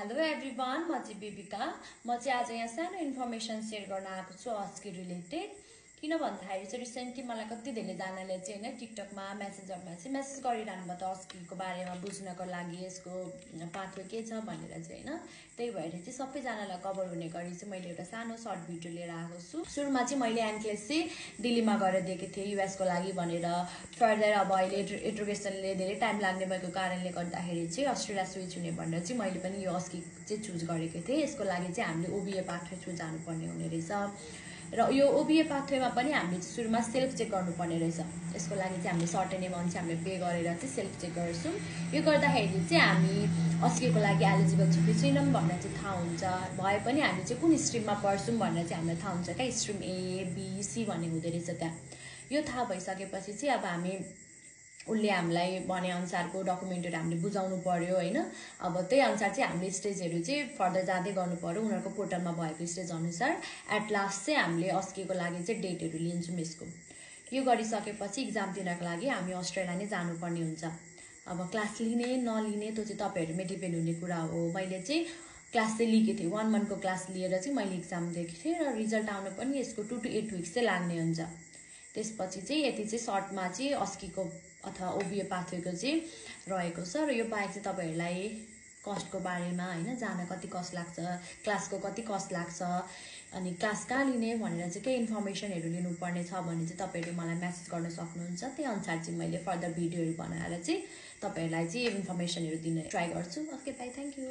Hello everyone, म चाहिँ बेबिका। म चाहिँ आज यहाँ सानो इन्फर्मेसन सेयर गर्न आएको छु अस्की रिलेटेड। किन भन्दाखेरि चाहिँ रिसेन्टली मलाई कति धेरै जनाले चाहिँ हैन टिकटकमा मेसेजरमा चाहिँ मेसेज गरिरहनु भयो त अस्कीको बारेमा बुझ्नको लागि, यसको पाथवे के छ भनेर चाहिँ हैन। त्यही भएर चाहिँ सबैजनालाई कभर हुने गरी चाहिँ मैले एउटा सानो सर्ट भिडियो लिएर आएको छु। सुरुमा चाहिँ मैले एन्क्लेस चाहिँ दिल्लीमा गएर दिएको थिएँ युएस को लागि भनेर। फर्दर अब अहिले एजुकेसनले धेरै टाइम लाग्ने भएको कारणले गर्दाखेरि चाहिँ अस्ट्रेलिया स्विच हुने भनेर चाहिँ मैले पनि यो अस्की चाहिँ चुज गरेको थिएँ। यसको लागि चाहिँ हामीले ओबिए पाथवे थ्रु जानुपर्ने हुने रहेछ र यो ओबिए पाथवेमा पनि हामीले चाहिँ सुरुमा सेल्फ चेक गर्नुपर्ने रहेछ। यसको लागि चाहिँ हामीले सर्टेन एमाउन्ट चाहिँ हामीले पे गरेर चाहिँ सेल्फ चेक गर्छौँ। यो गर्दाखेरि चाहिँ हामी अस्कीको लागि एलिजिबल छु कि छैनौँ भनेर चाहिँ थाहा हुन्छ। भए पनि हामी चाहिँ कुन स्ट्रिममा पढ्छौँ भनेर चाहिँ हामीलाई थाहा हुन्छ क्या। स्ट्रिम ए बी सी भन्ने हुँदो रहेछ त्यहाँ। यो थाहा भइसकेपछि चाहिँ अब हामी उसले हामीलाई भने अनुसारको डकुमेन्टहरू हामीले बुझाउनु पर्यो हैन। अब त्यही अनुसार चाहिँ हामीले स्टेजहरू चाहिँ फर्दर जाँदै गर्नु पर्यो उनीहरूको पोर्टलमा भएको स्टेज अनुसार। एट लास्ट चाहिँ हामीले अस्कीको लागि चाहिँ डेटहरू लिन्छौँ यसको। यो गरिसकेपछि इक्जाम दिनको लागि हामी अस्ट्रेलिया नै जानुपर्ने हुन्छ। अब क्लास लिने नलिने त्यो चाहिँ तपाईँहरूमै डिपेन्ड हुने कुरा हो। मैले चाहिँ क्लास चाहिँ लिएको थिएँ, 1 मन्थको क्लास लिएर चाहिँ मैले इक्जाम दिएको थिएँ र रिजल्ट आउनु पनि यसको 2 to 8 विक्स चाहिँ लाग्ने हुन्छ। त्यसपछि चाहिँ यति चाहिँ सर्टमा चाहिँ अस्कीको अथवा ओबिए पाथवेको चाहिँ रहेको छ। र यो बाहेक चाहिँ तपाईँहरूलाई कस्टको बारेमा हैन, जान कति कस्ट लाग्छ, क्लासको कति कस्ट लाग्छ, अनि क्लास कहाँ लिने भनेर चाहिँ केही इन्फर्मेसनहरू लिनुपर्ने छ भने चाहिँ तपाईँहरूले मलाई मेसेज गर्न सक्नुहुन्छ। त्यही अनुसार चाहिँ मैले फर्दर भिडियोहरू बनाएर चाहिँ तपाईँहरूलाई चाहिँ इन्फर्मेसनहरू दिन ट्राई गर्छु। Okay by, thank you.